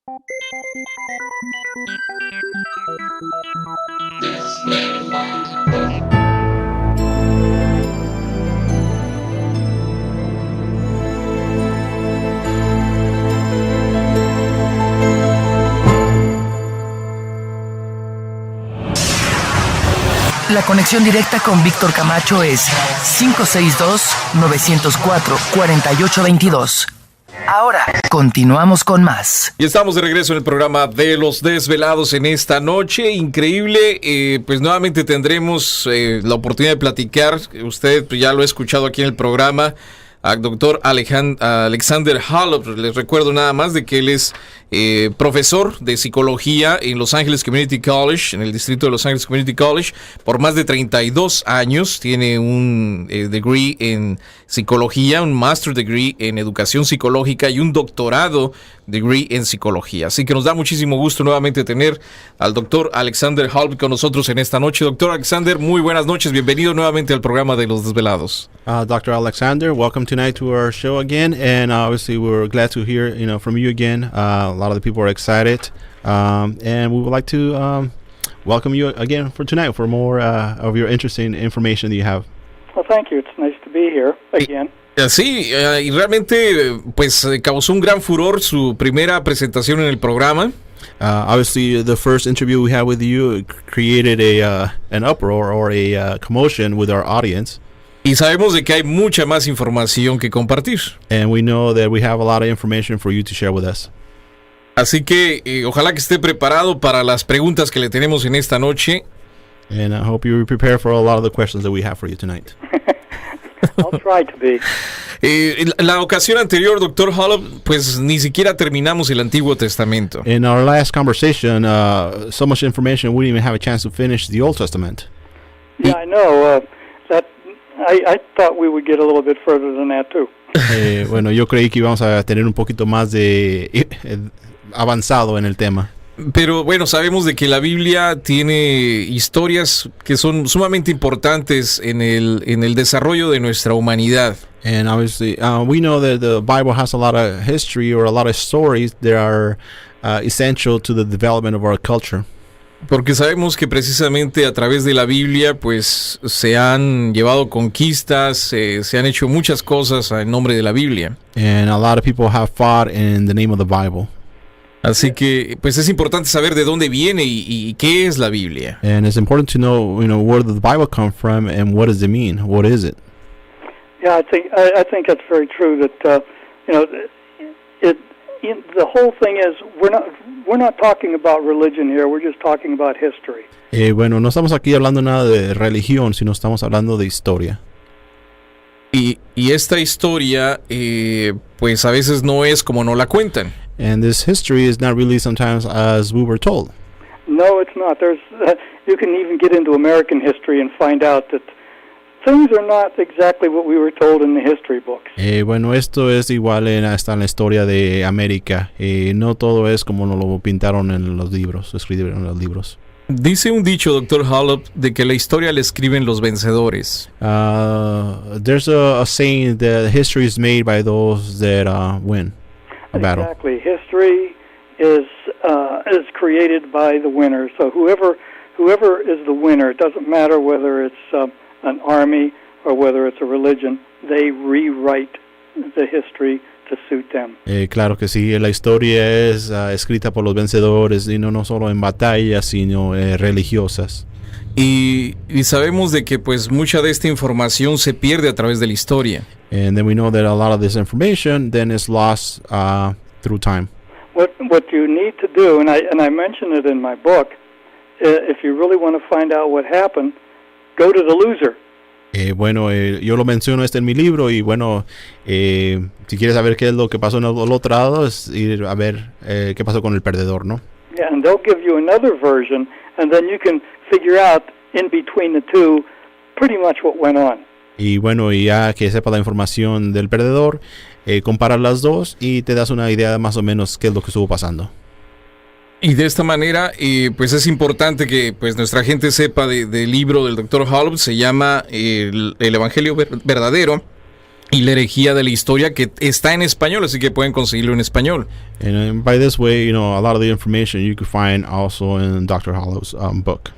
La conexión directa con Víctor Camacho es 562-904-4822. Ahora, continuamos con más. Y estamos de regreso en el programa de Los Desvelados en esta noche. Increíble, pues nuevamente tendremos la oportunidad de platicar. Usted ya lo ha escuchado aquí en el programa. Al doctor Alexander Holub. Les recuerdo nada más de que él es profesor de psicología en Los Ángeles Community College, en el distrito de Los Ángeles Community College, por más de 32 años. Tiene un degree en psicología, un master degree en educación psicológica y un doctorado degree en psicología. Así que nos da muchísimo gusto nuevamente tener al doctor Alexander Holub con nosotros en esta noche. Doctor Alexander, muy buenas noches. Bienvenido nuevamente al programa de Los Desvelados. Dr. Alexander, welcome tonight to our show again, and obviously we're glad to hear from you again. A lot of the people are excited, and we would like to welcome you again for tonight for more of your interesting information that you have. Well, thank you. It's nice to be here again. Sí, y realmente pues causó un gran furor su primera presentación en el programa. Obviously, the first interview we had with you created an uproar or a commotion with our audience. Y sabemos de que hay mucha más información que compartir. And we know that we have a lot of information for you to share with us. Así que ojalá que esté preparado para las preguntas que le tenemos en esta noche. And I hope you're prepared for a lot of the questions that we have for you tonight. I'll try to be. La ocasión anterior, Dr. Holub, pues ni siquiera terminamos el Antiguo Testamento. In our last conversation, so much information, we didn't even have a chance to finish the Old Testament. Yeah, I know. I thought we would get a little bit further than that too. Bueno, yo creí que íbamos a tener un poquito más de avanzado en el tema. Pero bueno, sabemos de que la Biblia tiene historias que son sumamente importantes en el desarrollo de nuestra humanidad. And obviously, we know that the Bible has a lot of history or a lot of stories that are essential to the development of our culture. Porque sabemos que precisamente a través de la Biblia pues se han llevado conquistas, se han hecho muchas cosas en nombre de la Biblia. And a lot of people have fought in the name of the Bible. Así que pues es importante saber de dónde viene y qué es la Biblia. And it's important to know, where the Bible comes from and what does it mean? What is it? Yeah, I think that's very true. That the whole thing is we're not talking about religion here. We're just talking about history. Bueno, no estamos aquí hablando nada de religión, sino estamos hablando de historia. Y esta historia, pues a veces no es como nos la cuentan. And this history is not really sometimes as we were told. No, it's not. You can even get into American history and find out that things are not exactly what we were told in the history books. Bueno, esto es igual hasta en la historia de América. No todo es como nos lo pintaron en los libros, escribieron en los libros. Dice un dicho, Dr. Holub, de que la historia la escriben los vencedores. There's a saying that history is made by those that win a battle. Exactly. History is created by the winner. So whoever is the winner, it doesn't matter whether it's an army or whether it's a religion, they rewrite the history to suit them. Claro que sí, la historia es escrita por los vencedores, y no solo en batallas, sino religiosas. Y sabemos de que pues mucha de esta información se pierde a través de la historia. And then we know that a lot of this information then is lost through time. What you need to do, and I mention it in my book, if you really want to find out what happened, go to the loser. Bueno, yo lo menciono en mi libro, y bueno, si quieres saber qué es lo que pasó en el otro lado, es ir a ver qué pasó con el perdedor, ¿no? Yeah, and they'll give you another version, and then you can figure out in between the two pretty much what went on. Y bueno, y ya que sepa la información del perdedor, comparas las dos y te das una idea más o menos qué es lo que estuvo pasando. Y de esta manera, pues es importante que pues nuestra gente sepa del libro del Dr. Holub. Se llama el Evangelio verdadero. y la herejía de la historia, que está en español, así que pueden conseguirlo en español. And by this way, a lot of the information you can find also in Dr. Holub's book.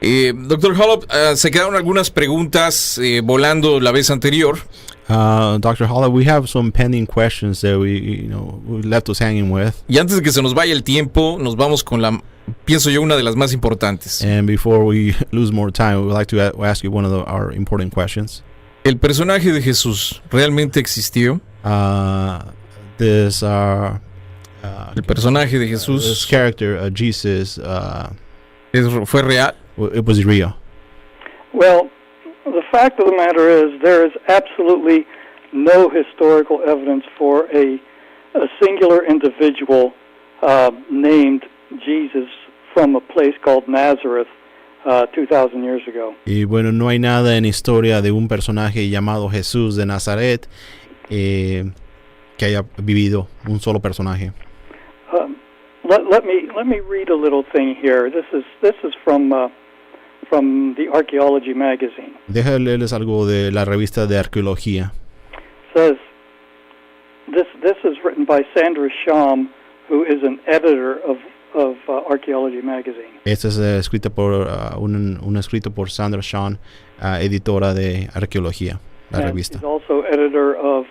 Dr. Holub, se quedaron algunas preguntas volando la vez anterior. Dr. Holub, we have some pending questions that we left us hanging with. Y antes de que se nos vaya el tiempo, nos vamos con pienso yo, una de las más importantes. And before we lose more time, we would like to ask you one of our important questions. ¿El personaje de Jesús realmente existió? El personaje de Jesús, this character, Jesus, ¿fue real? It was real. Well, the fact of the matter is there is absolutely no historical evidence for a singular individual named Jesus from a place called Nazareth 2,000 years ago. Y bueno, no hay nada en historia de un personaje llamado Jesús de Nazaret que haya vivido un solo personaje. Let me read a little thing here. This is from the Archaeology magazine. Déjame leerles algo de la revista de arqueología. Says this is written by Sandra Sham, who is an editor of Archaeology magazine. Este es escrito por un escrito por Sandra Sham, editora de arqueología, la revista. She's also editor of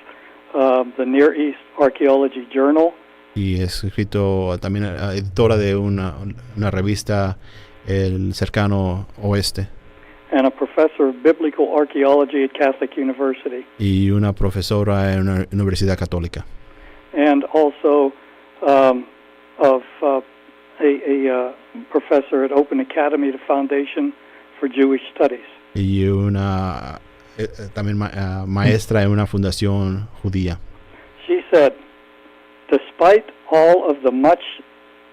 the Near East Archaeology Journal. Y es escrito también editora de una revista el cercano oeste. And a professor of biblical archaeology at Catholic University. Y una profesora en una universidad católica. And also of a professor at Open Academy, the Foundation for Jewish Studies. Y una también maestra en una fundación judía. She said, despite all of the much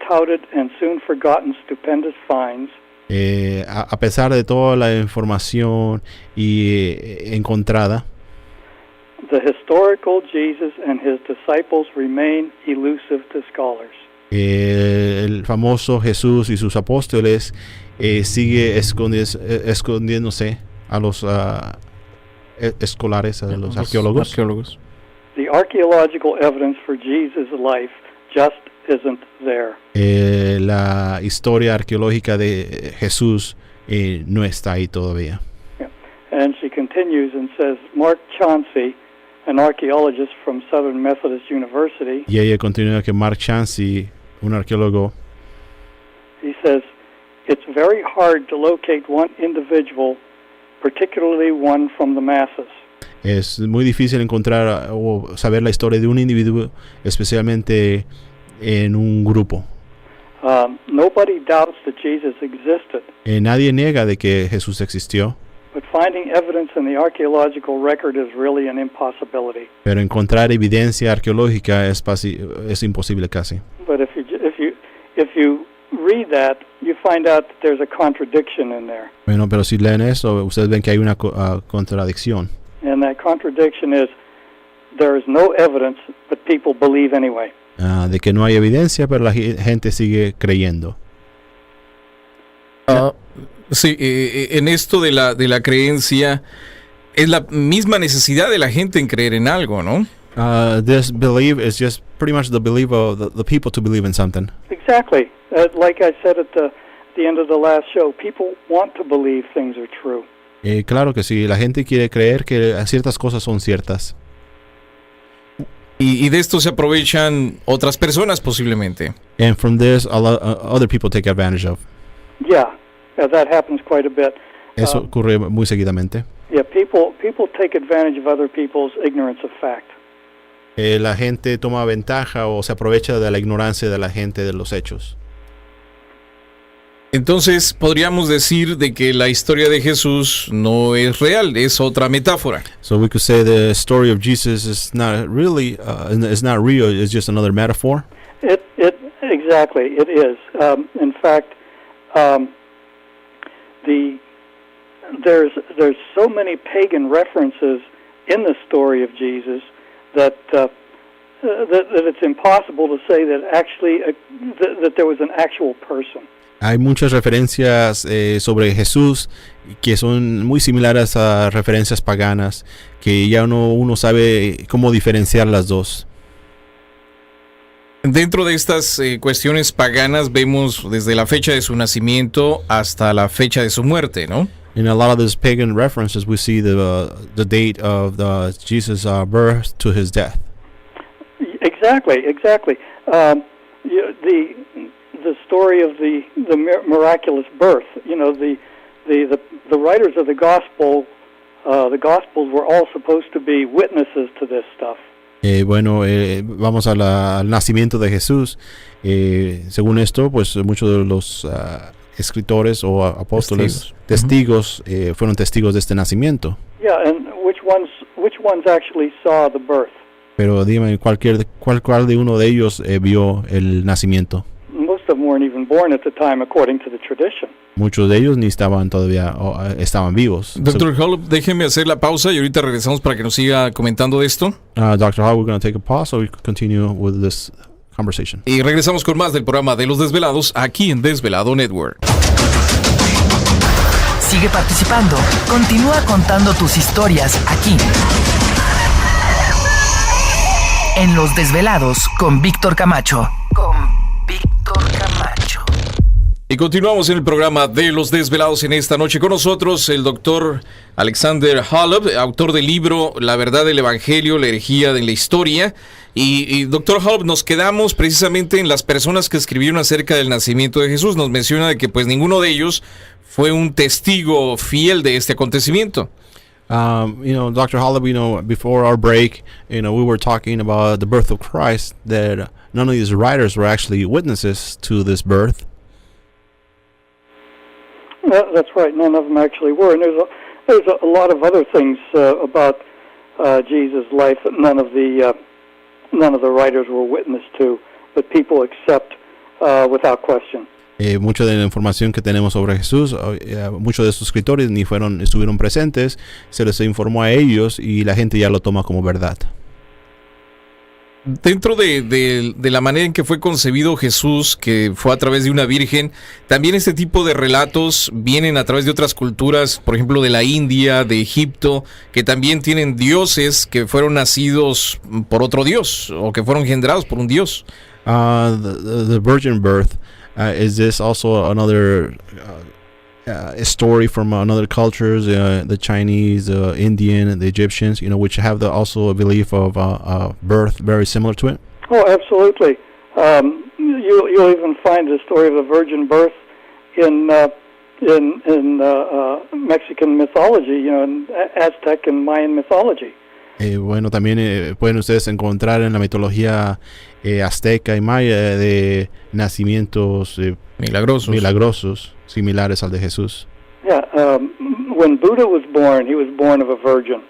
touted and soon forgotten stupendous finds, a pesar de toda la información encontrada, the historical Jesus and his disciples remain elusive to scholars. El famoso Jesús y sus apóstoles sigue escondiéndose a los escolares, a los arqueólogos. The archaeological evidence for Jesus' life just isn't there. La historia arqueológica de Jesús no está ahí todavía. Yeah. And she continues and says, Mark Chauncey, an archaeologist from Southern Methodist University, y ella continúa que Mark Chauncey, un arqueólogo, he says, it's very hard to locate one individual, particularly one from the masses. Es muy difícil encontrar o saber la historia de un individuo, especialmente en un grupo. Nobody doubts that Jesus existed. Nadie niega de que Jesús existió. But finding evidence in the archaeological record is really an impossibility. Pero encontrar evidencia arqueológica es imposible casi. But if you read that, you find out that there's a contradiction in there. Bueno, pero si leen eso, ustedes ven que hay una contradicción. And that contradiction is there is no evidence, but people believe anyway. De que no hay evidencia, pero la gente sigue creyendo. Sí, en esto de la creencia es la misma necesidad de la gente en creer en algo, ¿no? This belief is just pretty much the belief of the people to believe in something. Exactly. Like I said at the end of the last show, people want to believe things are true. Claro que sí, la gente quiere creer que ciertas cosas son ciertas. Y de esto se aprovechan otras personas posiblemente. And from this, other people take advantage of. Yeah, that happens quite a bit. Eso ocurre muy seguidamente. Yeah, people take advantage of other people's ignorance of fact. La gente toma ventaja o se aprovecha de la ignorancia de la gente de los hechos. Entonces podríamos decir de que la historia de Jesús no es real, es otra metáfora. So we could say the story of Jesus is not really, is not real. It's just another metaphor. It exactly it is. In fact, there's so many pagan references in the story of Jesus that that it's impossible to say that actually that there was an actual person. Hay muchas referencias sobre Jesús que son muy similares a referencias paganas, que ya uno sabe cómo diferenciar las dos. Dentro de estas cuestiones paganas vemos desde la fecha de su nacimiento hasta la fecha de su muerte, ¿no? In a lot of these pagan references, we see the date of Jesus' birth to his death. Exactly. The story of the miraculous birth. You know, the writers of the Gospels were all supposed to be witnesses to this stuff. Vamos al nacimiento de Jesús. Según esto, pues muchos de los escritores o apóstoles, testigos fueron testigos de este nacimiento. Yeah, and which ones actually saw the birth? Pero dime, ¿cuál de uno de ellos vio el nacimiento? Most of them weren't even born at the time, according to the tradition. Muchos de ellos ni estaban todavía, estaban vivos. Dr. Holub, déjeme hacer la pausa y ahorita regresamos para que nos siga comentando de esto. Dr. Holub, we're going to take a pause so we can continue with this conversation. Y regresamos con más del programa de Los Desvelados aquí en Desvelado Network. Sigue participando. Continúa contando tus historias aquí. En Los Desvelados con Víctor Camacho. Y continuamos en el programa de Los Desvelados en esta noche. Con nosotros el doctor Alexander Holub, autor del libro La Verdad del Evangelio, la Herejía de la Historia. Y doctor Holub, nos quedamos precisamente en las personas que escribieron acerca del nacimiento de Jesús. Nos menciona de que pues ninguno de ellos fue un testigo fiel de este acontecimiento. Dr. Holub, before our break, we were talking about the birth of Christ, that none of these writers were actually witnesses to this birth. That's right. None of them actually were, and there's a lot of other things about Jesus' life that none of the writers were witness to, but people accept without question. Mucha de la información que tenemos sobre Jesús, muchos de estos escritores ni estuvieron presentes, se les informó a ellos y la gente ya lo toma como verdad. Dentro de la manera en que fue concebido Jesús, que fue a través de una virgen, también este tipo de relatos vienen a través de otras culturas, por ejemplo de la India, de Egipto, que también tienen dioses que fueron nacidos por otro dios o que fueron engendrados por un dios. The virgin birth, is this also another a story from another cultures, the Chinese, Indian, the Egyptians, which have also a belief of birth very similar to it? Oh, absolutely. You'll even find the story of the virgin birth in Mexican mythology, in Aztec and Mayan mythology. También pueden ustedes encontrar en la mitología azteca y maya de nacimientos milagrosos similares al de Jesús. Yeah, when Buddha was born, he was born of a virgin.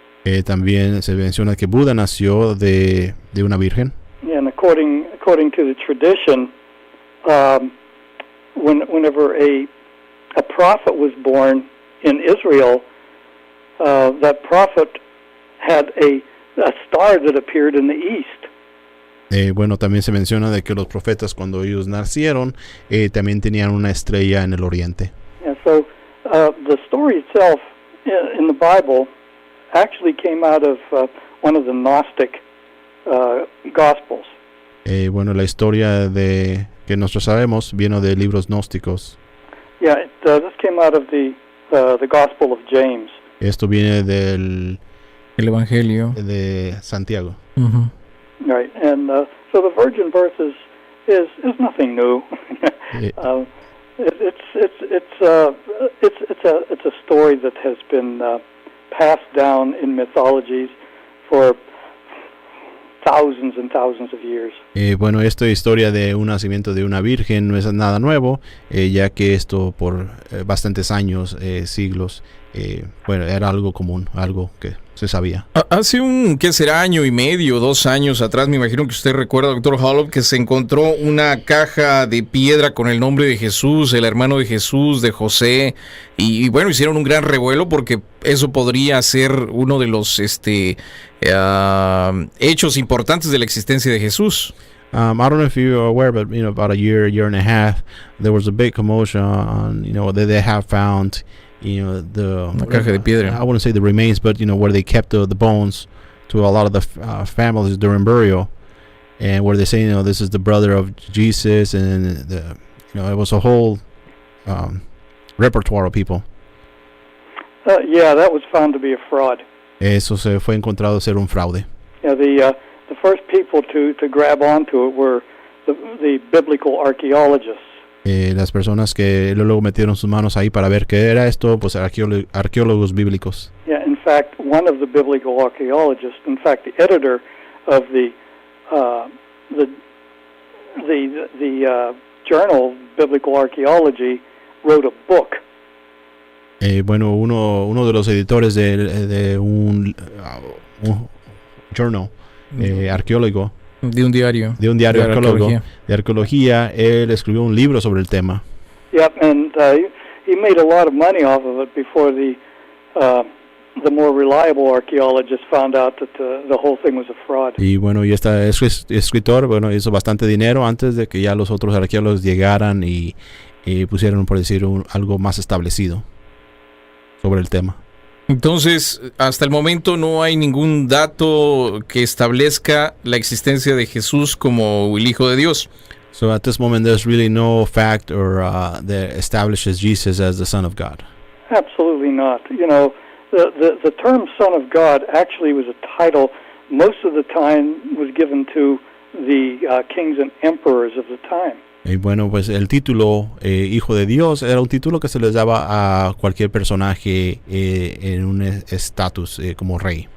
También se menciona que Buda nació de una virgen. Yeah, and according to the tradition, whenever a prophet was born in Israel, that prophet had a star that appeared in the east. También se menciona de que los profetas cuando ellos nacieron también tenían una estrella en el oriente. Yeah, so the story itself in the Bible actually came out of one of the Gnostic Gospels. La historia de que nosotros sabemos viene de libros gnósticos. Yeah, this came out of the Gospel of James. Esto viene del el Evangelio de Santiago. Uh-huh. Right, and so the virgin birth is nothing new. It's a story that has been passed down in mythologies for thousands and thousands of years. Esta historia de un nacimiento de una virgen no es nada nuevo, ya que esto por bastantes años, siglos, bueno, era algo común, algo que se sabía. Hace ¿qué será? Año y medio, 2 años atrás, me imagino que usted recuerda, doctor Holub, que se encontró una caja de piedra con el nombre de Jesús, el hermano de Jesús, de José, y bueno, hicieron un gran revuelo porque eso podría ser uno de los hechos importantes de la existencia de Jesús. I don't know if you are aware, but about a year and a half, there was a big commotion on, that they have found, Una caja de piedra. I wouldn't say the remains, but where they kept the bones to a lot of the families during burial, and where they say, this is the brother of Jesus, and it was a whole repertoire of people. Yeah, that was found to be a fraud. Eso se fue encontrado ser un fraude. Yeah, the first people to grab onto it were the biblical archaeologists. Las personas que luego metieron sus manos ahí para ver qué era esto, pues arqueólogos bíblicos. Yeah, in fact, one of the biblical archaeologists, in fact, the editor of the journal Biblical Archaeology, wrote a book. Bueno, uno de los editores de un journal arqueólogo. De un diario. De un diario de arqueología. Él escribió un libro sobre el tema. Yep, and he made a lot of money off of it before the more reliable archaeologists found out that the whole thing was a fraud. Y bueno, y este escritor, hizo bastante dinero antes de que ya los otros arqueólogos llegaran y pusieron, por decir, algo más establecido sobre el tema. Entonces, hasta el momento no hay ningún dato que establezca la existencia de Jesús como el Hijo de Dios. So at this moment, there's really no fact or that establishes Jesus as the Son of God. Absolutely not. The term Son of God actually was a title most of the time was given to the kings and emperors of the time. Y bueno, pues el título Hijo de Dios era un título que se les daba a cualquier personaje en un estatus como rey.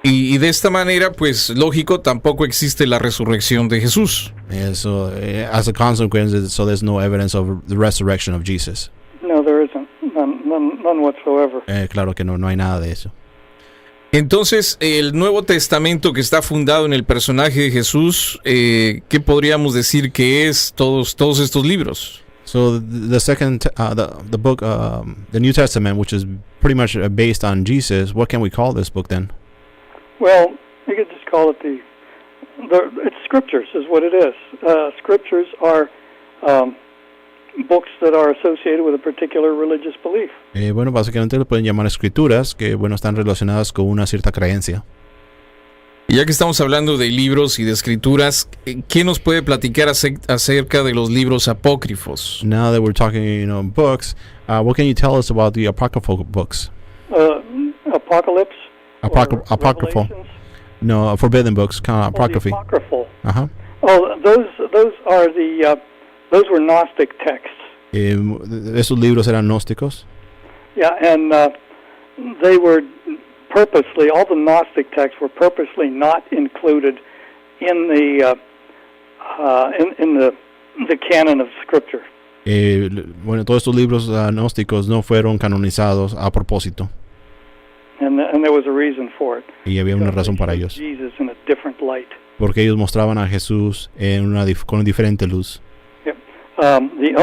Y de esta manera, pues lógico, tampoco existe la resurrección de Jesús. So, as a consequence, so there's no evidence of the resurrection of Jesus. No, there isn't. None whatsoever. Claro que no hay nada de eso. Entonces, el Nuevo Testamento que está fundado en el personaje de Jesús, ¿qué podríamos decir que es todos estos libros? So the second, the book, the New Testament, which is pretty much based on Jesus, what can we call this book then? Well, you could just call it it's scriptures, is what it is. Scriptures are books that are associated with a particular religious belief. Bueno, básicamente lo pueden llamar escrituras, que están relacionadas con una cierta creencia. Y ya que estamos hablando de libros y de escrituras, ¿qué nos puede platicar acerca de los libros apócrifos? Now that we're talking, books, what can you tell us about the apocryphal books? Apocalypse. Apocryphal. No, forbidden books, kind of apocryphy. Apocryphal. Uh-huh. Oh, those are those were Gnostic texts. Esos libros eran gnósticos. Yeah, and they were purposely, all the Gnostic texts were purposely not included in the canon of Scripture. Bueno, todos estos libros gnósticos no fueron canonizados a propósito. And there was a reason for it. Y había una razón para ellos. Jesus in a different light. Porque ellos mostraban a Jesús con diferente luz. Yep. The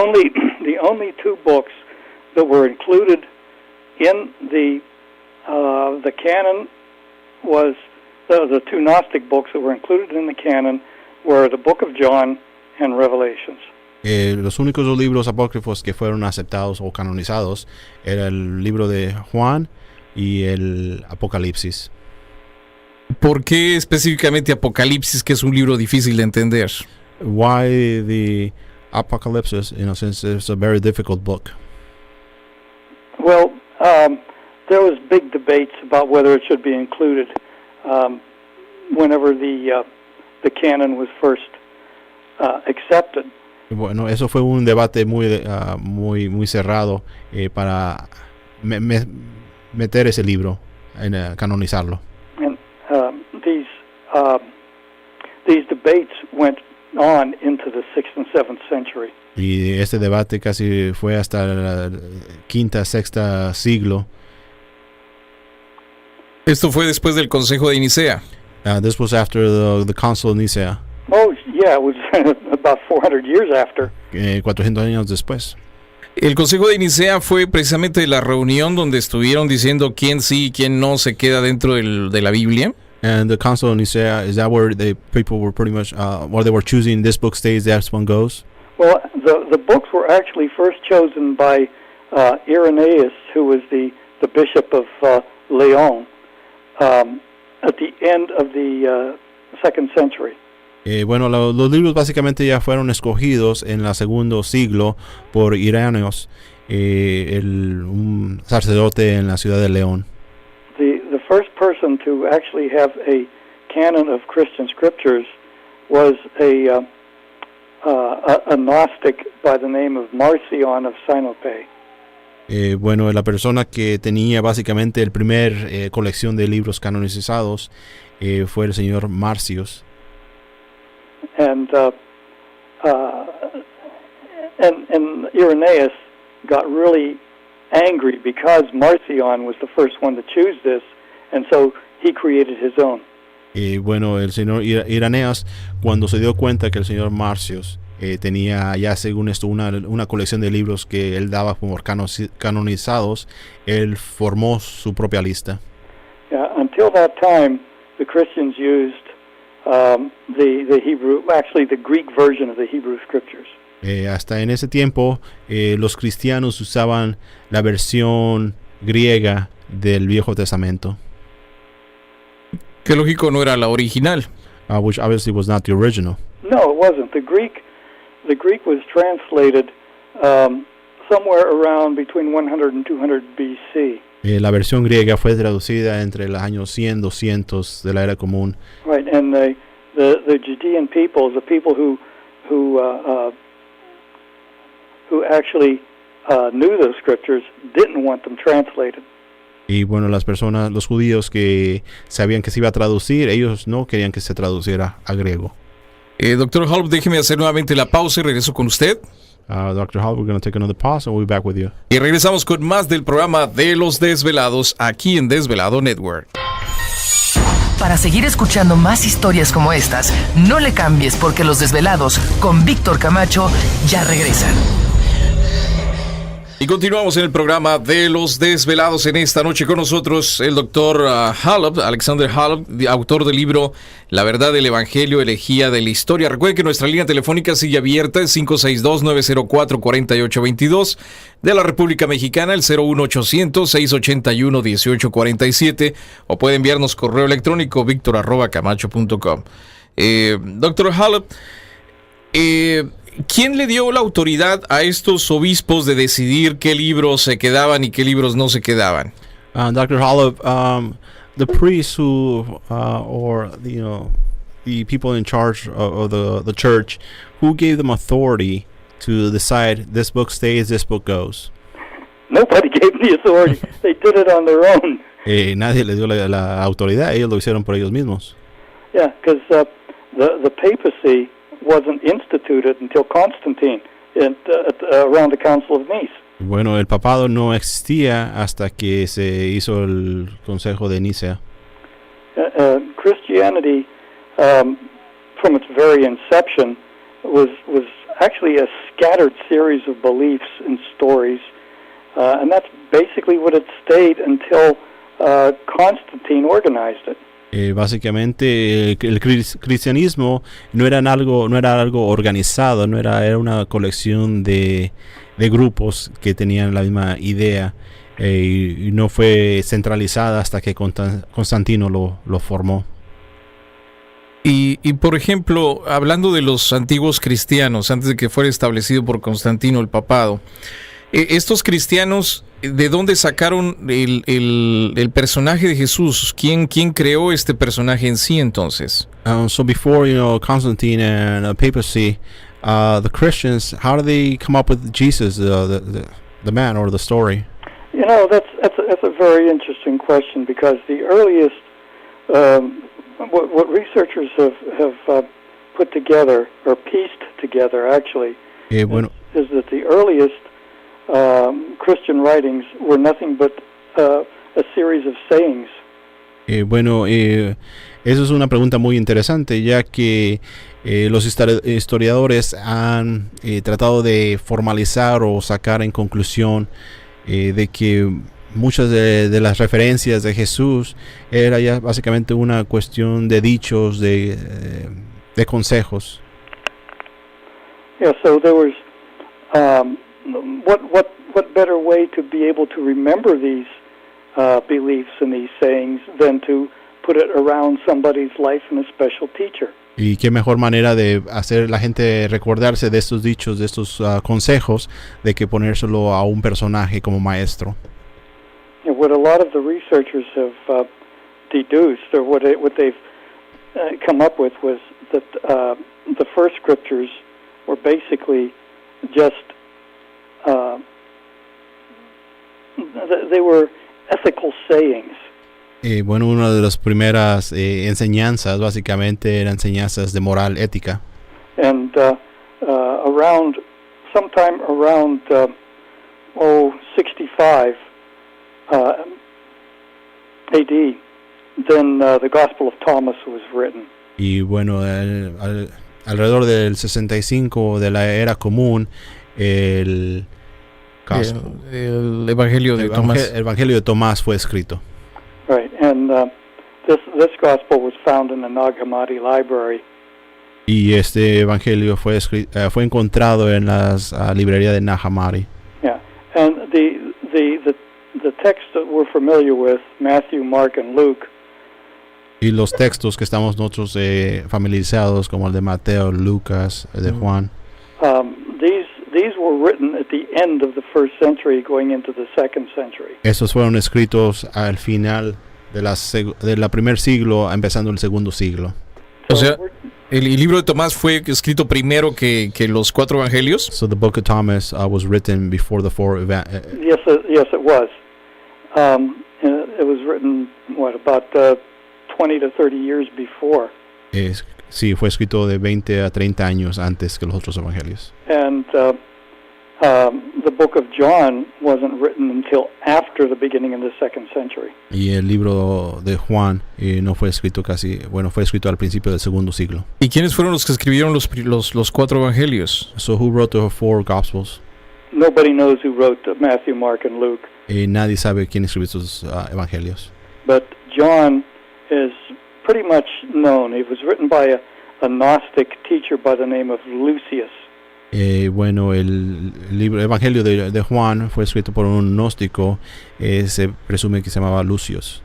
only two books that were included in the canon was the two Gnostic books that were included in the canon were the Book of John and Revelations. Los únicos dos libros apócrifos que fueron aceptados o canonizados era el libro de Juan y el Apocalipsis. ¿Por qué específicamente Apocalipsis, que es un libro difícil de entender? Why the Apocalypse, since it's a very difficult book? Well, there was big debates about whether it should be included whenever the canon was first accepted. Bueno, eso fue un debate muy cerrado para meter ese libro, canonizarlo. And these debates went on into the 6th and 7th century. Y este debate casi fue hasta el quinta, sexta siglo. Esto fue después del Consejo de Nicea. This was after the Council of Nicaea. Oh, yeah, it was about 400 years after. 400 años después. El Consejo de Nicea fue precisamente la reunión donde estuvieron diciendo quién sí y quién no se queda dentro de la Biblia. And the Council of Nicaea, is that where the people were pretty much, or they were choosing this book stays, that one goes? Well, the books were actually first chosen by Irenaeus, who was the bishop of León, at the end of the 2nd century. Bueno, los libros básicamente ya fueron escogidos en el segundo siglo por Irenaeus, un sacerdote en la ciudad de León. The first person to actually have a canon of Christian scriptures was a Gnostic by the name of Marcion of Sinope. Bueno, la persona que tenía básicamente el primer colección de libros canonizados fue el señor Marcios. And Irenaeus got really angry because Marcion was the first one to choose this, and so he created his own. Bueno, el señor Irenaeus, cuando se dio cuenta que el señor Marcios tenía ya según esto una colección de libros que él daba como canonizados, él formó su propia lista. Until that time, the Christians used the Hebrew, actually the Greek version of the Hebrew Scriptures. Hasta en ese tiempo, los cristianos usaban la versión griega del Viejo Testamento. Que lógico no era la original. Which obviously was not the original. No, it wasn't. The Greek was translated somewhere around between 100 and 200 BC. La versión griega fue traducida entre los años 100 200 de la era común. Right, and the Judean people, the people who actually knew those scriptures, didn't want them translated. Y bueno, las personas, los judíos que sabían que se iba a traducir, ellos no querían que se traduciera a griego. Doctor Holub, déjeme hacer nuevamente la pausa y regreso con usted. Dr. Holub, we're going to take another pause and we'll be back with you. Y regresamos con más del programa de Los Desvelados aquí en Desvelado Network. Para seguir escuchando más historias como estas, no le cambies porque Los Desvelados con Víctor Camacho ya regresan. Y continuamos en el programa de Los Desvelados. En esta noche con nosotros el doctor Holub, Alexander Holub, autor del libro La Verdad del Evangelio, Herejia de la Historia. Recuerden que nuestra línea telefónica sigue abierta, es 562-904-4822. De la República Mexicana, el 01800-681-1847. O puede enviarnos correo electrónico victor@camacho.com. Doctor Holub, ¿quién le dio la autoridad a estos obispos de decidir qué libros se quedaban y qué libros no se quedaban? Dr. Holub, the priests who, or the people in charge of the church, who gave them authority to decide this book stays, this book goes? Nobody gave the authority. They did it on their own. Nadie le dio la autoridad, ellos lo hicieron por ellos mismos. Yeah, because the papacy wasn't instituted until Constantine around the Council of Nice. Bueno, el papado no existía hasta que se hizo el Consejo de Nicea. Christianity, from its very inception, was actually a scattered series of beliefs and stories, and that's basically what it stayed until Constantine organized it. Básicamente el cristianismo no era algo organizado, era una colección de grupos que tenían la misma idea, y no fue centralizada hasta que Constantino lo formó. Y por ejemplo, hablando de los antiguos cristianos, antes de que fuera establecido por Constantino el papado, estos cristianos, ¿de dónde sacaron el personaje de Jesús? ¿Quién creó este personaje en sí entonces? So before Constantine and papacy, the Christians, how do they come up with Jesus, the man or the story? That's a very interesting question, because the earliest what researchers have put together, or pieced together, actually, Bueno, is that the earliest Christian writings were nothing but a series of sayings. Eso es una pregunta muy interesante, ya que los historiadores han tratado de formalizar o sacar en conclusión de que muchas de las referencias de Jesús era ya básicamente una cuestión de dichos, de consejos. Yeah, so there was what better way to be able to remember these beliefs and these sayings than to put it around somebody's life and a special teacher. Y qué mejor manera de hacer la gente recordarse de estos dichos, de estos consejos, de que ponérselo a un personaje como maestro. And what a lot of the researchers have deduced, or what they've come up with, was that the first scriptures were basically just they were ethical sayings. Una de las primeras enseñanzas básicamente eran enseñanzas de moral ética. And sometime around 65 AD, then the Gospel of Thomas was written. Y bueno, alrededor del 65 de la era común, el Evangelio de Tomás. El Evangelio de Tomás fue escrito. Right, and this gospel was found in the Nag Hammadi library. Y este evangelio fue encontrado en las librerías de Nag Hammadi. Yeah, and the texts that we're familiar with, Matthew, Mark, and Luke. Y los textos que estamos nosotros familiarizados, como el de Mateo, Lucas, el de Juan. These were written at the end of the first century, going into the second century. Esos fueron escritos al final de la primer siglo, empezando el segundo siglo. O sea, el libro de Tomás fue escrito primero que los cuatro evangelios. So the book of Thomas was written before the four Yes, it was. It was written about 20 to 30 years before. Sí, fue escrito de 20 a 30 años antes que los otros evangelios. And the book of John wasn't written until after the beginning of the second century. Y el libro de Juan no fue escrito fue escrito al principio del segundo siglo. ¿Y quiénes fueron los que escribieron los cuatro evangelios? So who wrote the four gospels? Nobody knows who wrote Matthew, Mark, and Luke. Nadie sabe quién escribió estos evangelios. But John is pretty much known. It was written by a Gnostic teacher by the name of Lucius. El evangelio de Juan fue escrito por un gnóstico, se presume que se llamaba Lucius.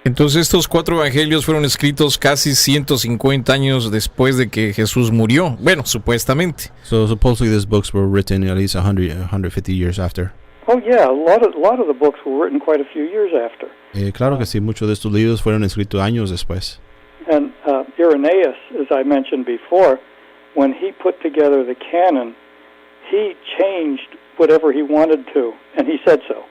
Entonces estos cuatro evangelios fueron escritos casi 150 años después de que Jesús murió. Bueno, supuestamente. So supposedly these books were written at least 150 years after. Oh yeah, a lot of the books were written quite a few years after. Claro que sí, muchos de estos libros fueron escritos años después. And Irenaeus, as I mentioned before, when he put together the canon, he changed whatever he wanted to, and he said so.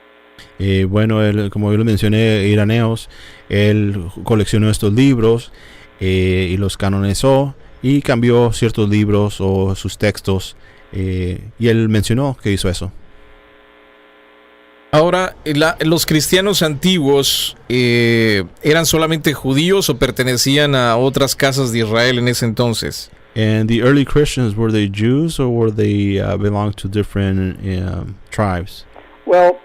Como yo lo mencioné, Irenaeus, él coleccionó estos libros y los canonizó y cambió ciertos libros o sus textos, y él mencionó que hizo eso. Ahora, ¿los cristianos antiguos eran solamente judíos o pertenecían a otras casas de Israel en ese entonces? And the early Christians, were they Jews or were they belonged to different tribes? Well,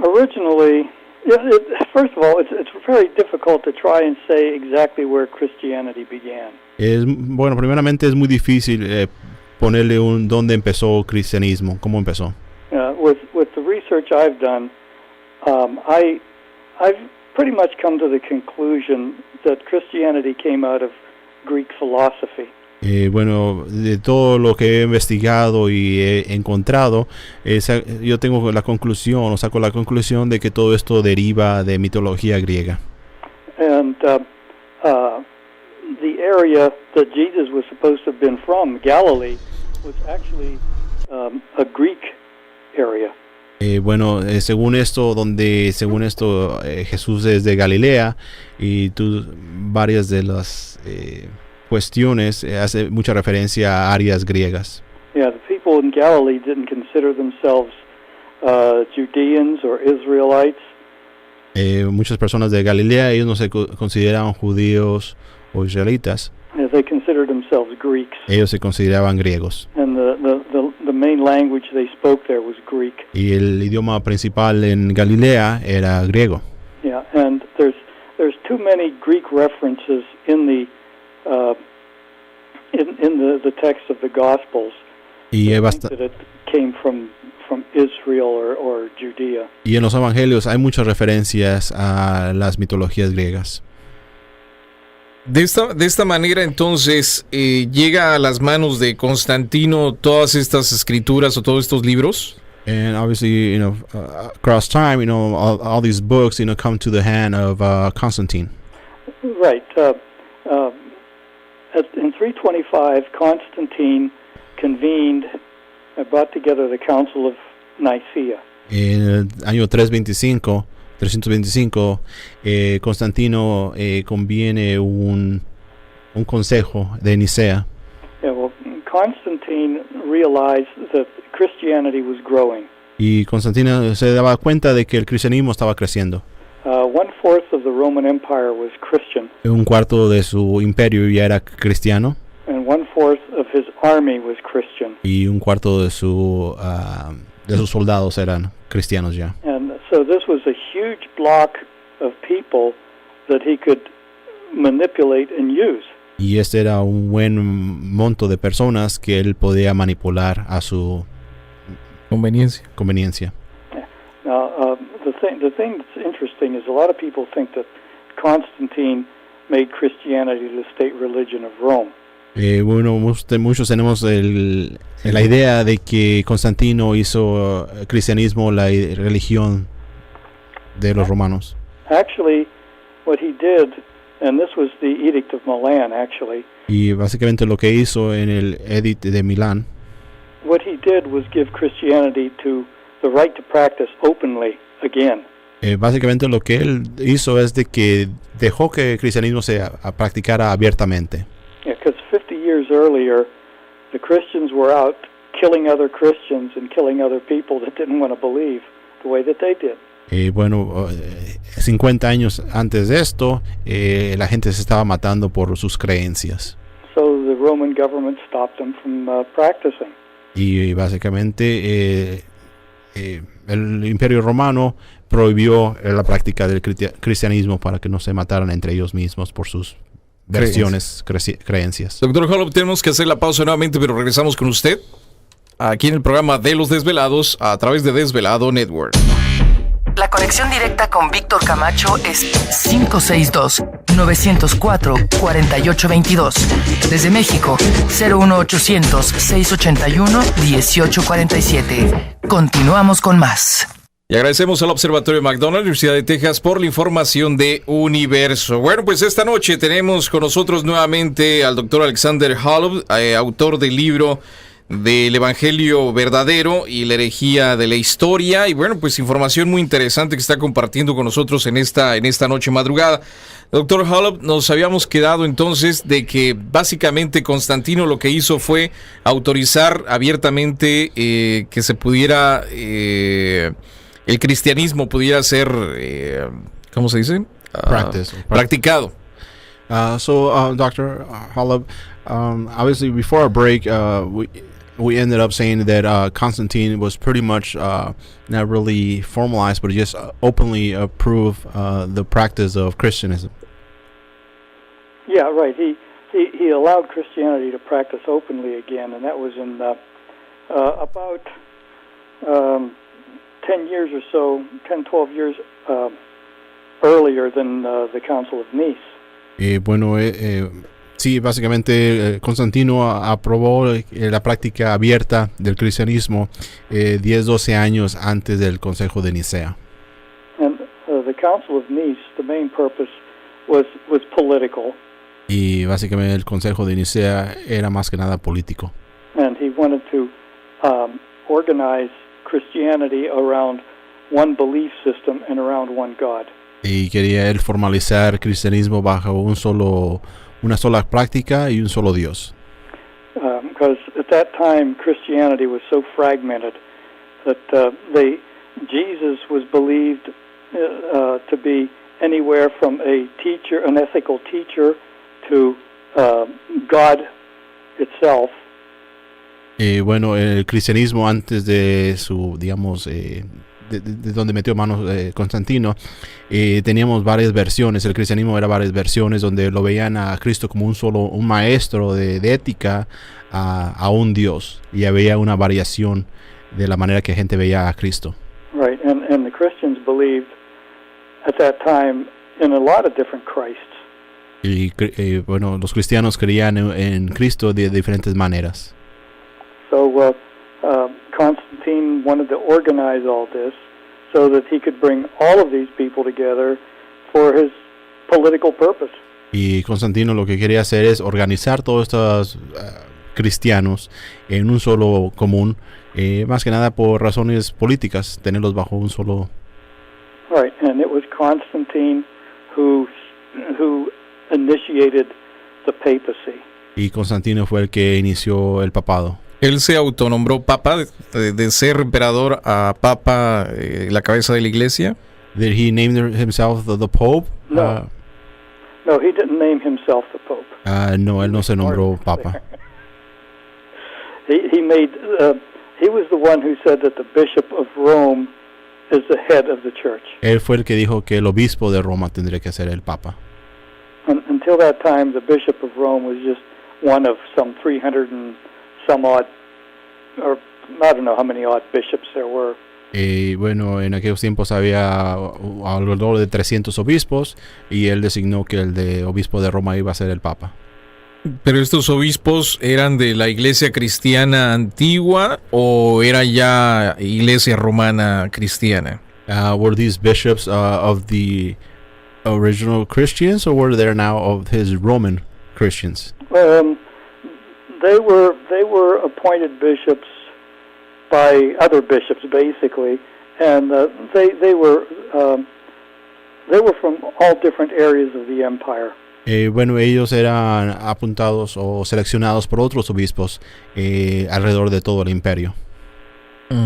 originally, first of all, it's very difficult to try and say exactly where Christianity began. Primeramente es muy difícil ponerle dónde empezó el cristianismo, cómo empezó. With the research I've done, I've pretty much come to the conclusion that Christianity came out of Greek philosophy. De todo lo que he investigado y he encontrado, yo tengo la conclusión, saco la conclusión de que todo esto deriva de mitología griega. And the area that Jesus was supposed to have been from, Galilee, was actually a Greek area. Según esto, Jesús es de Galilea y varias de las cuestiones hace mucha referencia a áreas griegas. Yeah, the people in Galilee didn't consider themselves Judeans or Israelites. Muchas personas de Galilea, ellos no se consideraban judíos o israelitas. They considered themselves Greeks. Ellos se consideraban griegos. And the main language they spoke there was Greek. Y el idioma principal en Galilea era griego. Yeah, and there's too many Greek references in the text of the Gospels. Y that it came from Israel or Judea. Y en los Evangelios hay muchas referencias a las mitologías griegas. De esta manera, entonces, llega a las manos de Constantino todas estas escrituras o todos estos libros. And obviously, across time, all these books, come to the hand of Constantine. Right. In 325, Constantine brought together the Council of Nicaea. En el año 325, Constantino conviene un consejo de Nicea. Yeah, well, Constantine realized that Christianity was growing. Y Constantino se daba cuenta de que el cristianismo estaba creciendo. 1/4 of the Roman Empire was Christian. Un cuarto de su imperio ya era cristiano. And 1/4 of his army was Christian. Y un cuarto de sus soldados eran cristianos ya. And so this was a huge block of people that he could manipulate and use. Y este era un buen monto de personas que él podía manipular a su conveniencia. Now, the thing that's interesting is a lot of people think that Constantine made Christianity the state religion of Rome. Muchos tenemos la idea de que Constantino hizo cristianismo la religión de los romanos. Actually, what he did, and this was the Edict of Milan, actually. Y básicamente lo que hizo en el Edict de Milán. What he did was give Christianity the right to practice openly again. Básicamente lo que él hizo es de que dejó que el cristianismo se practicara abiertamente. Yeah, because 50 years earlier, the Christians were out killing other Christians and killing other people that didn't want to believe the way that they did. 50 años antes de esto, la gente se estaba matando por sus creencias. So the Roman government stopped them from practicing. Y básicamente el Imperio Romano prohibió la práctica del cristianismo para que no se mataran entre ellos mismos por sus creencias. Doctor Holub, tenemos que hacer la pausa nuevamente, pero regresamos con usted aquí en el programa de Los Desvelados a través de Desvelado Network. La conexión directa con Víctor Camacho es 562-904-4822. Desde México, 01800-681-1847. Continuamos con más. Y agradecemos al Observatorio McDonald, Universidad de Texas, por la información de Universo. Bueno, pues esta noche tenemos con nosotros nuevamente al doctor Alexander Holub, autor del libro del Evangelio verdadero y la herejía de la historia. Y bueno, pues información muy interesante que está compartiendo con nosotros en esta noche madrugada. Doctor Holub, nos habíamos quedado entonces de que básicamente Constantino lo que hizo fue autorizar abiertamente que se pudiera... el cristianismo pudiera ser, ¿cómo se dice? Practicado. Dr. Holub, obviously before our break, we ended up saying that Constantine was pretty much not really formalized, but just openly approved the practice of Christianism. Yeah, right. He allowed Christianity to practice openly again, and that was in about 10 years or so, 10, 12 years earlier than the Council of Nice. Sí, básicamente Constantino aprobó la práctica abierta del cristianismo 10-12 años antes del Consejo de Nicea. And the Council of Nice, the main purpose was political. Y básicamente el Consejo de Nicea era más que nada político. And he wanted to organize Christianity around one belief system and around one God. Y quería él formalizar el cristianismo bajo una sola práctica y un solo Dios. Because at that time Christianity was so fragmented that Jesus was believed to be anywhere from an ethical teacher, to God itself. Bueno, el cristianismo antes de su, digamos, de donde metió manos Constantino, teníamos varias versiones. El cristianismo era varias versiones donde lo veían a Cristo como un maestro de ética, a un Dios, y había una variación de la manera que gente veía a Cristo. Right, and the Christians believed at that time in a lot of different Christs. Y bueno, los cristianos creían en Cristo de diferentes maneras. So Constantine wanted to organize all this so that he could bring all of these people together for his political purpose. Y Constantino lo que quería hacer es organizar todos estos cristianos en un solo común, más que nada por razones políticas, tenerlos bajo un solo. Right, and it was Constantine who initiated the papacy. Y Constantino fue el que inició el papado. Él se autonombró papa, de ser emperador a papa, la cabeza de la iglesia. Did he name himself the Pope? No. No, he didn't name himself the Pope. No, él no se nombró papa. He was the one who said that the Bishop of Rome is the head of the church. Él fue el que dijo que el obispo de Roma tendría que ser el papa. Until that time, the Bishop of Rome was just one of some 300 and some odd, or I don't know how many odd bishops there were. Bueno, en aquellos tiempos había alrededor de 300 obispos, y él designó que el de obispo de Roma iba a ser el papa. ¿Pero estos obispos eran de la iglesia cristiana antigua o era ya iglesia romana cristiana? Were these bishops of the original Christians, or were they now of his Roman Christians? They were appointed bishops by other bishops, basically, and they were from all different areas of the empire. Bueno, ellos eran apuntados o seleccionados por otros obispos alrededor de todo el imperio.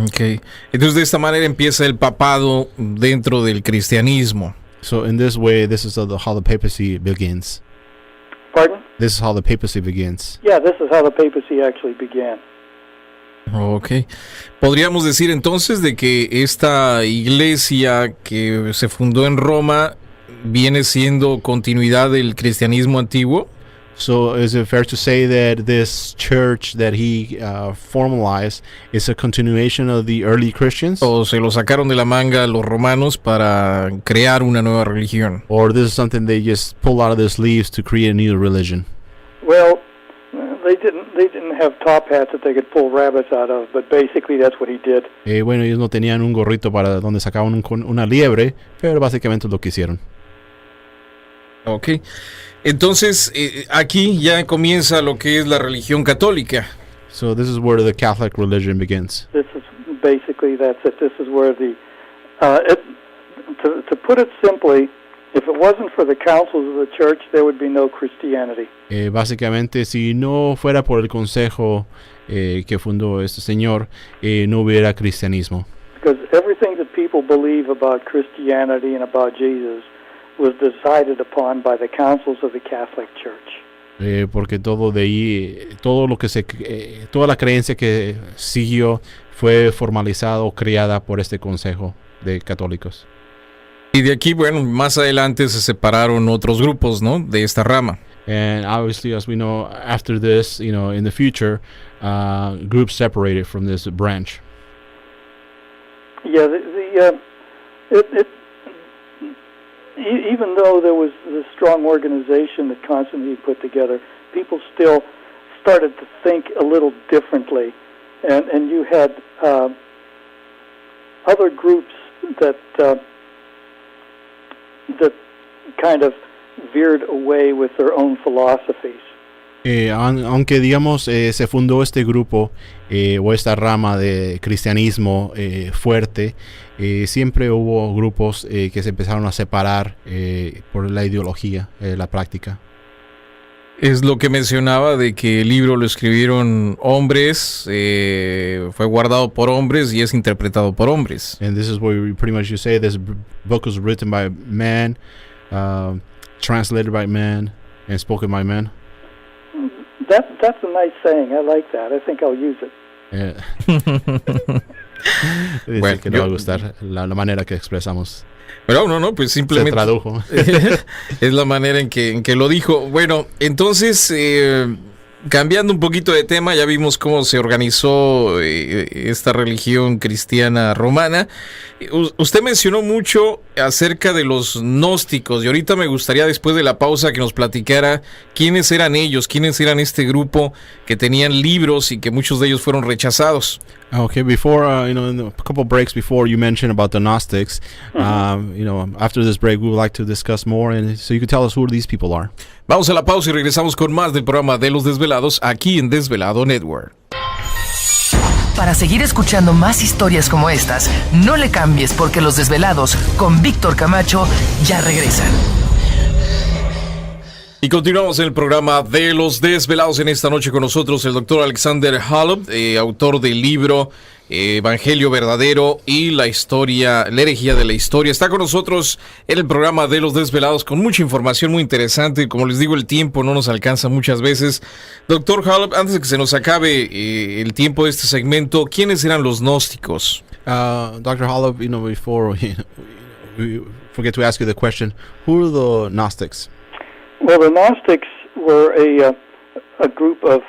Okay. Entonces de esta manera empieza el papado dentro del cristianismo. So in this way, this is how the papacy begins. Pardon? This is how the papacy begins. Yeah, this is how the papacy actually began. Okay. Podríamos decir entonces de que esta iglesia que se fundó en Roma viene siendo continuidad del cristianismo antiguo. So is it fair to say that this church that he formalized is a continuation of the early Christians? ¿O se lo sacaron de la manga los romanos para crear una nueva religión? Or this is something they just pulled out of their sleeves to create a new religion? Well, they didn't have top hats that they could pull rabbits out of, but basically that's what he did. Bueno, ellos no tenían un gorrito para donde sacaban una liebre, pero básicamente es lo que hicieron. Ok. Entonces, aquí ya comienza lo que es la religión católica. So this is where the Catholic religion begins. This is basically, that's it. This is where to put it simply, if it wasn't for the councils of the church, there would be no Christianity. Básicamente, si no fuera por el consejo que fundó este señor, no hubiera cristianismo. Because everything that people believe about Christianity and about Jesus was decided upon by the councils of the Catholic Church. Porque todo de ahí, toda la creencia que siguió fue formalizada o creada por este consejo de católicos. Y de aquí, bueno, más adelante se separaron otros grupos, ¿no? De esta rama. And obviously, as we know, after this, in the future, groups separated from this branch. Yeah, even though there was this strong organization that Constantine put together, people still started to think a little differently, and you had other groups that kind of veered away with their own philosophies. Aunque digamos se fundó este grupo o esta rama de cristianismo fuerte, siempre hubo grupos que se empezaron a separar por la ideología, la práctica. Es lo que mencionaba de que el libro lo escribieron hombres, fue guardado por hombres y es interpretado por hombres. And this is where pretty much you say this book was written by man, translated by man, and spoken by man. That's a nice saying. I like that. I think I'll use it. Dice Bueno, que le va a gustar la manera que expresamos. Pero no, pues simplemente Se tradujo. es la manera en que lo dijo. Bueno, entonces, cambiando un poquito de tema, ya vimos cómo se organizó esta religión cristiana romana. Usted mencionó mucho acerca de los gnósticos y ahorita me gustaría, después de la pausa, que nos platicara quiénes eran ellos, quiénes eran este grupo que tenían libros y que muchos de ellos fueron rechazados. Okay, before in a couple breaks before, you mentioned about the Gnostics. After this break, we would like to discuss more, and so you could tell us who these people are. Vamos a la pausa y regresamos con más del programa de Los Desvelados aquí en Desvelado Network. Para seguir escuchando más historias como estas, no le cambies porque Los Desvelados con Víctor Camacho ya regresan. Y continuamos en el programa de Los Desvelados. En esta noche con nosotros el doctor Alexander Holub, autor del libro Evangelio verdadero y la historia, la herejía de la historia. Está con nosotros en el programa de Los Desvelados con mucha información muy interesante. Como les digo, el tiempo no nos alcanza muchas veces. Doctor Holub, antes de que se nos acabe el tiempo de este segmento, ¿quiénes eran los gnósticos? Dr. Holub, before we forget to ask you the question, who are the Gnostics? Well, the Gnostics were a group of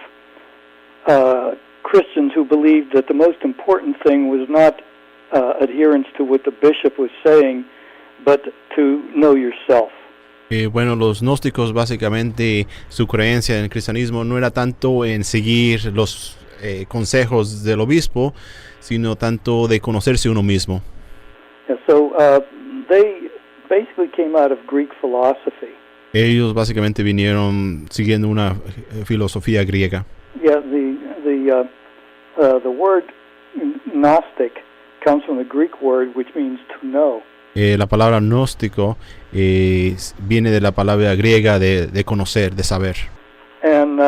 Christians who believed that the most important thing was not adherence to what the bishop was saying, but to know yourself. Bueno, los gnósticos básicamente su creencia en el cristianismo no era tanto en seguir los consejos del obispo, sino tanto de conocerse uno mismo. And so they basically came out of Greek philosophy. Ellos básicamente vinieron siguiendo una filosofía griega. Yeah, the word Gnostic comes from the Greek word which means to know. La palabra gnóstico viene de la palabra griega de conocer, de saber. And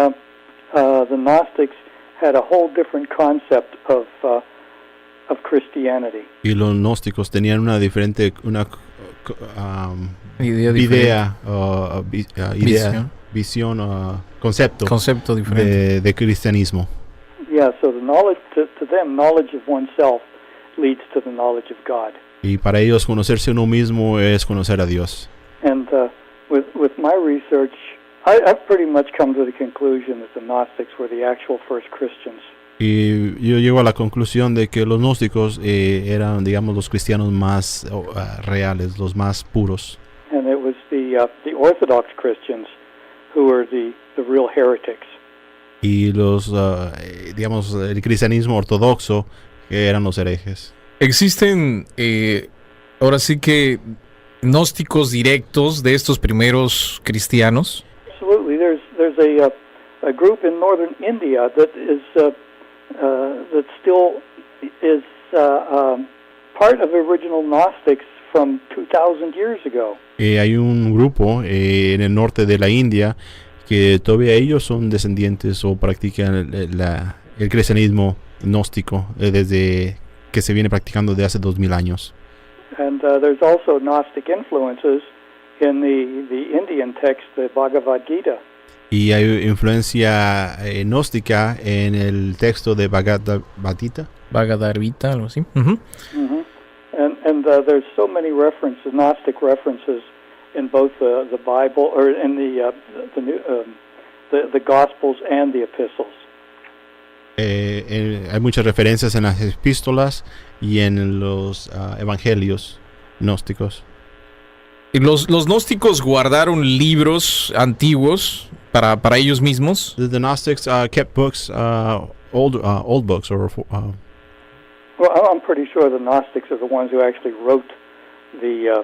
the Gnostics had a whole different concept of Christianity. Y los gnósticos tenían una diferente concepto diferente de cristianismo. Yeah, so the knowledge to them, knowledge of oneself leads to the knowledge of God. Y para ellos conocerse uno mismo es conocer a Dios. And with my research, I've pretty much come to the conclusion that the Gnostics were the actual first Christians. Y yo llego a la conclusión de que los gnósticos eran, digamos, los cristianos más reales, los más puros. And it was the Orthodox Christians who were the real heretics. Y los, digamos, el cristianismo ortodoxo que eran los herejes. Existen, ahora sí que, gnósticos directos de estos primeros cristianos. Absolutely. There's a group in northern India that is that still is part of the original Gnostics from 2,000 years ago. Hay un grupo en el norte de la India que todavía ellos son descendientes o practican el cristianismo gnóstico desde que se viene practicando desde hace 2000 años. And there's also Gnostic influences in the Indian text, the Bhagavad Gita. Y hay influencia gnóstica en el texto de Bhagavad Gita. Bhagavad Gita, algo así. And there's so many references, Gnostic references, in both the Bible or in the Gospels and the epistles. Hay muchas referencias en las epístolas y en los evangelios gnósticos. ¿Y los gnósticos guardaron libros antiguos para ellos mismos? The Gnostics kept books, old books, or Well, I'm pretty sure the Gnostics are the ones who actually wrote the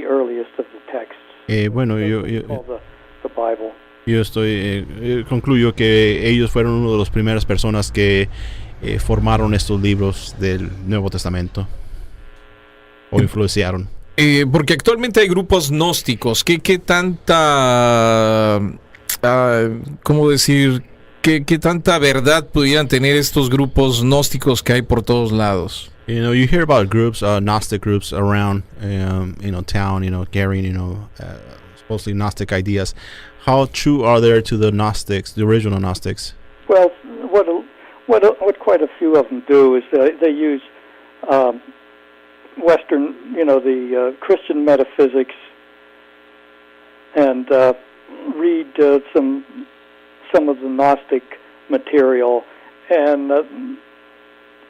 earliest of the texts. Bueno, called the Bible. Yo concluyo que ellos fueron una de las primeras personas que formaron estos libros del Nuevo Testamento o influenciaron. Porque actualmente hay grupos gnósticos. ¿Qué tanta, cómo decir, qué tanta verdad pudieran tener estos grupos gnósticos que hay por todos lados? You hear about groups, Gnostic groups around, town, carrying, supposedly Gnostic ideas. How true are they to the Gnostics, the original Gnostics? Well, what quite a few of them do is they use Western, the Christian metaphysics, and read some of the Gnostic material, and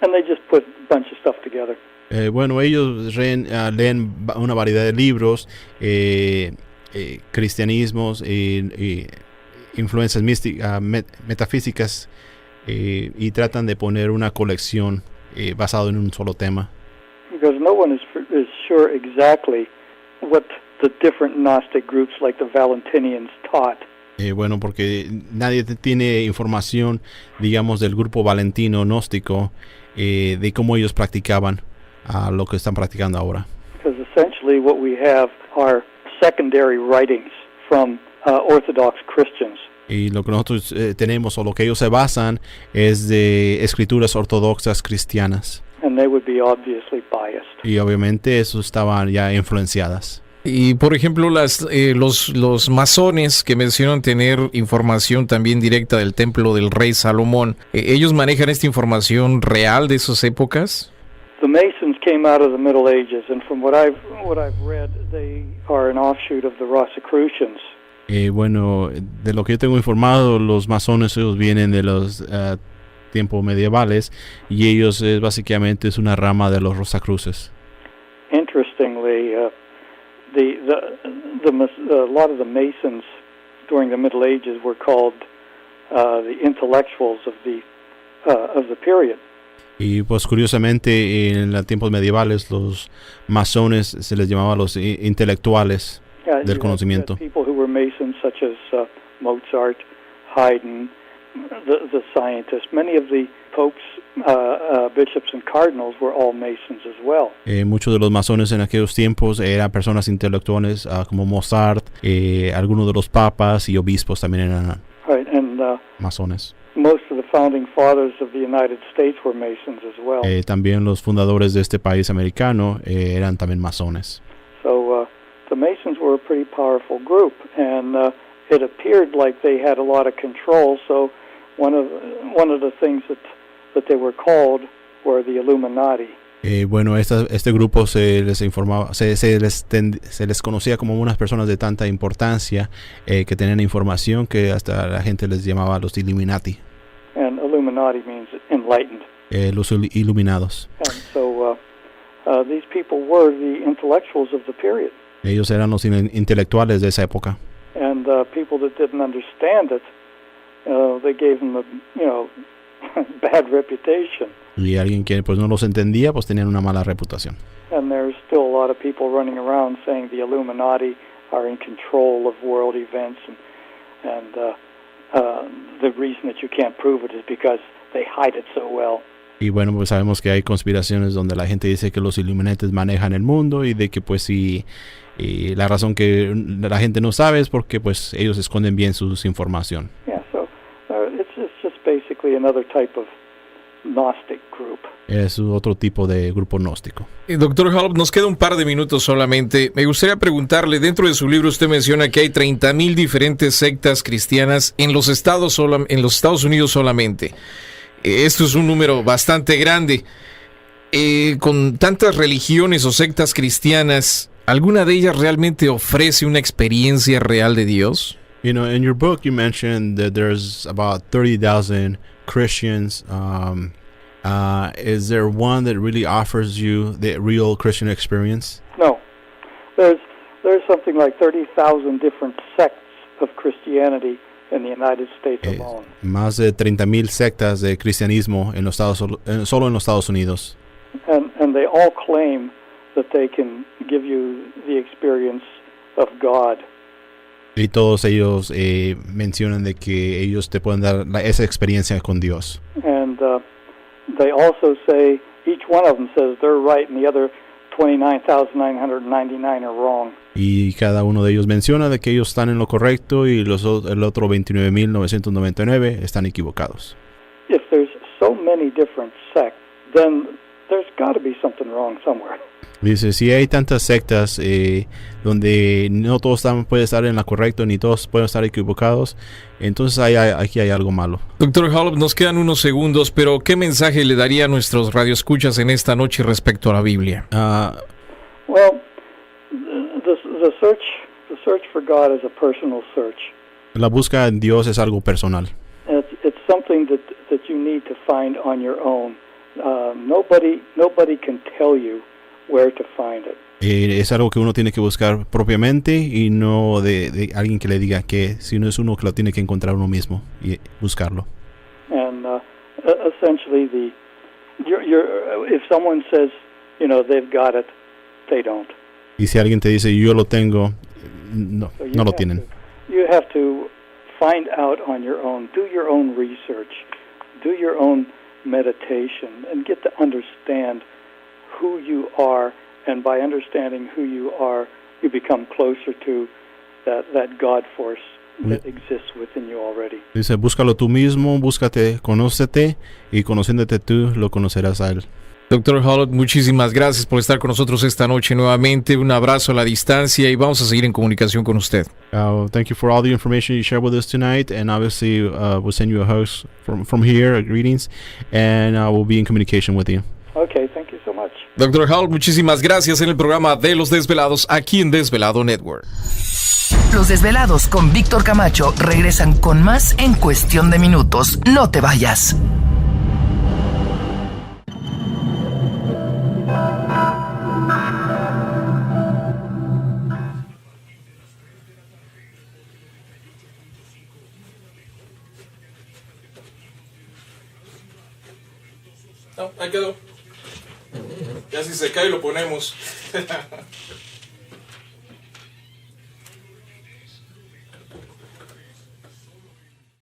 they just put a bunch of stuff together. Ellos leen una variedad de libros, cristianismos y influencias metafísicas, y tratan de poner una colección basado en un solo tema. Because no one is sure exactly what the different Gnostic groups like the Valentinians taught. Porque nadie tiene información, digamos, del grupo valentino gnóstico, de cómo ellos practicaban lo que están practicando ahora. Because essentially what we have are secondary writings from Orthodox Christians. Y lo que nosotros tenemos, o lo que ellos se basan, es de escrituras ortodoxas cristianas. And they would be obviously biased. Y obviamente eso estaban ya influenciadas. Y por ejemplo los masones que mencionan tener información también directa del templo del rey Salomón, ¿ellos manejan esta información real de esas épocas? The Masons came out of the Middle Ages, and from what I've read, they are an offshoot of the Rosicrucians. De lo que yo tengo informado, los masones ellos vienen de los tiempos medievales, y ellos básicamente es una rama de los Rosacruces. Interestingly, a lot of the Masons during the Middle Ages were called the intellectuals of the period. Y pues curiosamente en los tiempos medievales los masones se les llamaba los intelectuales del conocimiento. People who were Masons such as Mozart, Haydn, the scientists, many of the popes, bishops and cardinals were all Masons as well. Muchos de los masones en aquellos tiempos eran personas intelectuales como Mozart, algunos de los papas y obispos también eran masones. Most of the founding fathers of the United States were Masons as well. También los fundadores de este país americano eran también masones. So the Masons were a pretty powerful group, and it appeared like they had a lot of control. So one of the things that they were called were the Illuminati. Este grupo se les conocía como unas personas de tanta importancia que tenían información que hasta la gente les llamaba los Illuminati. And Illuminati means enlightened. Los iluminados. And so these people were the intellectuals of the period. Ellos eran los intelectuales de esa época. And people that didn't understand it, they gave them a bad reputation. Y alguien que pues no los entendía, pues tenían una mala reputación. And there's still a lot of people running around saying the Illuminati are in control of world events, and the reason that you can't prove it is because they hide it so well. Y pues sabemos que hay conspiraciones donde la gente dice que los Illuminati manejan el mundo y de que pues y la razón que la gente no sabe es porque pues ellos esconden bien su información. Yeah, so it's just basically another type of Gnostic group. Es otro tipo de grupo gnóstico. Doctor Holub, nos queda un par de minutos solamente. Me gustaría preguntarle, dentro de su libro usted menciona que hay 30,000 diferentes sectas cristianas en los Estados Unidos solamente. Esto es un número bastante grande. Con tantas religiones o sectas cristianas, ¿alguna de ellas realmente ofrece una experiencia real de Dios? In your book you mentioned that there's about 30,000 Christians. Is there one that really offers you the real Christian experience? No. There's something like 30,000 different sects of Christianity in the United States alone. Más de 30,000 sectas de cristianismo en los solo en los Estados Unidos. And they all claim that they can give you the experience of God Y todos ellos mencionan de que ellos te pueden dar esa experiencia con Dios. And they also say, each one of them says they're right and the other 29,999 are wrong. Y cada uno de ellos menciona de que ellos están en lo correcto y el otro 29,999 están equivocados. If there's so many different sects, then there's got to be something wrong somewhere. Dice, si hay tantas sectas donde no todos pueden estar en la correcta ni todos pueden estar equivocados, entonces aquí hay algo malo. Doctor Holub, nos quedan unos segundos, pero ¿qué mensaje le daría a nuestros radioescuchas en esta noche respecto a la Biblia? Well, the search for God is a personal search. La búsqueda en Dios es algo personal. It's something that you need to find on your own. Nobody can tell you where to find it. Es algo que uno tiene que buscar propiamente y no de alguien que le diga que, sino es uno que lo tiene que encontrar uno mismo y buscarlo. And essentially, if someone says, they've got it, they don't. Y si alguien te dice yo lo tengo, no lo tienen. You have to find out on your own, do your own research, do your own meditation, and get to understand who you are, and by understanding who you are, you become closer to that God force that exists within you already. Dice, búscalo tú mismo, conócete, y conociéndote tú, lo conocerás a él. Doctor Holub, muchísimas gracias por estar con nosotros esta noche nuevamente. Un abrazo a la distancia y vamos a seguir en comunicación con usted. Thank you for all the information you shared with us tonight, and obviously we'll send you a host from here, greetings, and we'll be in communication with you. Okay, thank you so much. Doctor Holub, muchísimas gracias en el programa de Los Desvelados aquí en Desvelado Network. Los Desvelados con Víctor Camacho regresan con más en cuestión de minutos. No te vayas. No, ahí quedó. Ya si se cae lo ponemos.